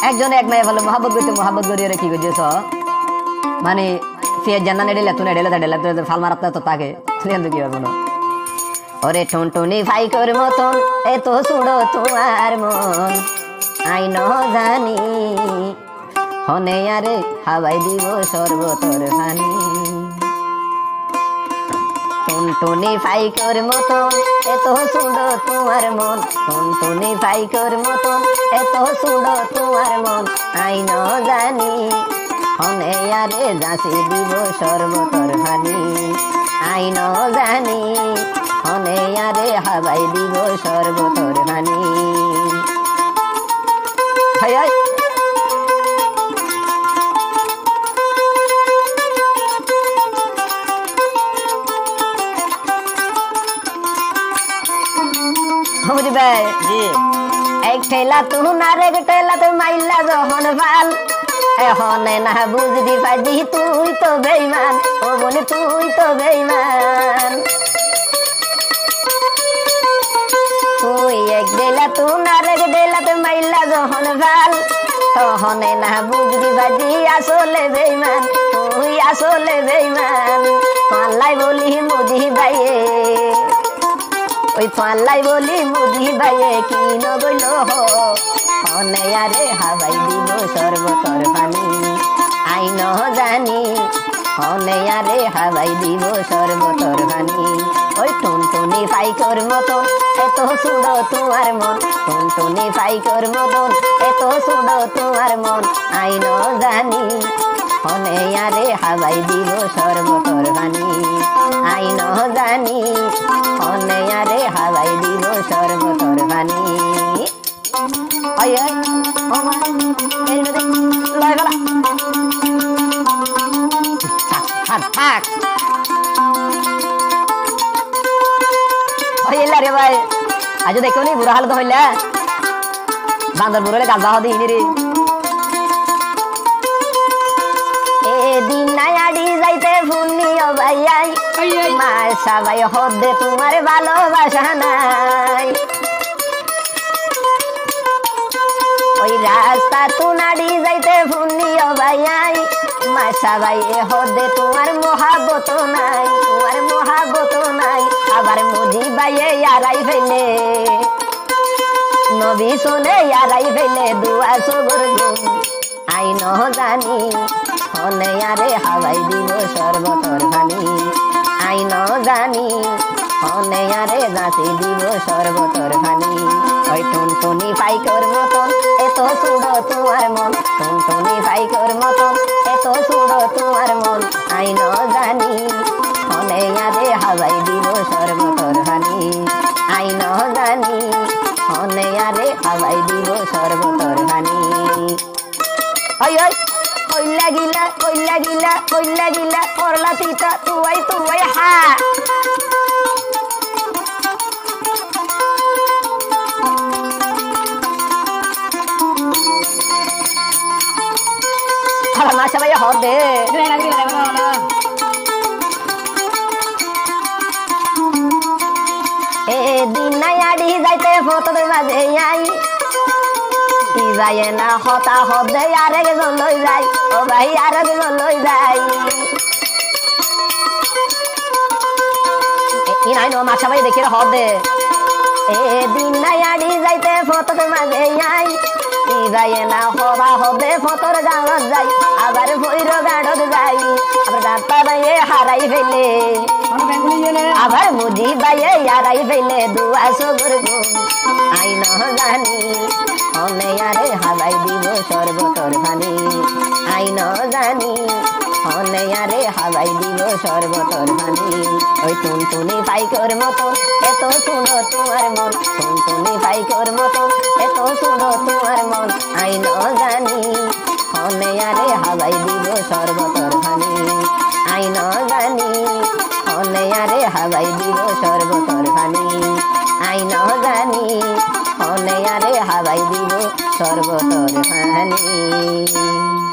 একজন এক মেয়ে বলে মহাব্বত করিয়ে কি করছিস মানে সে জানা নেড়ে তুই নেড়ে ফাল মারাতে তো তাকে কি পারবো না ওরে টুনটুনি ভাইকর মতন এত সুড়ো তোমার মন আইন জানি হনে আরে হাওয়াই দিব সর্বতর ভানি টুনটুনি ভাইকর মতন এত সুড়ো তোমার মন টুনটুনি ভাইকর মতন এত সুড়ো তোমার মন আইন জানি হনে আরে যাচি দিব সর্বতর ভানি আইন জানি হনে আরে হাওয়াই দিব সর্বতর ভানি এক ঠেলা তুন আর এক ঠেলা তো মাইলা যখন ভাল এখন না বুঝবি পাজি তুই তো বেইমান ও বলি তুই তো বেইমান তুই এক ডেলা তুন আর এক ডেলা তো মাইলা যখন ভাল তখন না বুঝবি পাজি আসলে বেইমান তুই আসলে বেইমান পাল্লাই বলি মুজি বাইয়ে ওই পাল্লাই বলি মুজি বাইয়ে কি নগইল হনে আরে হাওয়াই দিব সর্বতর পানি আইন জানি হনে আরে হাওয়াই দিব সর্বতর পানি ওই টুনটুনি ভাইকর মতন এত সুড়ো তোমার মন টুনটুনি ভাইকর মতন এত সুড়ো তোমার মন আইন জানি হনে আরে হাওয়াই দিব সর্বতর পানি আইন জানি হনে আরে হাওয়াই দিব সর্বতর পানি রে ভাই আজ দেখো নি বুড়া হালত হইলা বান্দর বুড়লে গাছ বাহ দিই রে এদিন নায়াড়ি যাইতে ফুলনি ও ভাইয়াই মাসা ভাই হদে তোমার ভালোবাসা নাই ওই রাস্তা তুনাড়ি যাইতে ফুলনি ও ভাইয়াই মাসা ভাই হদে তোমার মহাব্বত নাই তোমার মহাব্বত নাই আবার মুজি ভাইয়ে ইয়ারাই ফেলে নবী শুনে ইয়ারাই ফেলে দুয়া সবর গুম আইন জানি হনে আরে হাওয়াই দিব সর্বতর ভানি আইন জানি হনে আরে যাচি দিব সর্বতর ভানি ওই টুনটুনি ভাইকর মতন এত সুড়ো তোমার মন টুনটুনি ভাইকর মতন এত সুড়ো তোমার মন আইন জানি হনে আরে হাওয়াই দিব সর্বতর ভানি আইন জানি হনে আরে হাওয়াই দিব সর্বতর ভানি কইলা গিলা করলা তিতা তুই হা মাসা ভাই হবে এদিন নায়াড়ি যাইতে ফটো মাঝে আই যায় না হতা হবে আরেকজন লই যায় ও ভাই আরেকজন লই যায় ইনাই নো মাসা ভাই দেখি হবে এদিন নায়াড়ি যাইতে ফটোর মাঝে আই যায় না হবা হবে ফটোর গাঁত যাই আবার ভৈর গাড়ত যাই আবার গাঁতা বাইয়ে হারাই ফেলে আবার মুজি বাইয়ে হারাই ফেলে দুয়া সবর গুম আইন জানি হনে আরে হাওয়াই দিব সর্বতর ভানি আইন জানি হনে আরে হাওয়াই দিব সর্বতর ভানি ওই টুনটুনি ভাইকর মতন এত সুড়ো তোমার মন টুনটুনি ভাইকর মতন এত সুড়ো তোমার মন আইন জানি হনে আরে হাওয়াই দিব সর্বতর ভানি আইন জানি হনে আরে হাওয়াই দিব সর্বতর ভানি আইন জানি হনে আরে হাওয়াই দিব সর্বতর ভানি।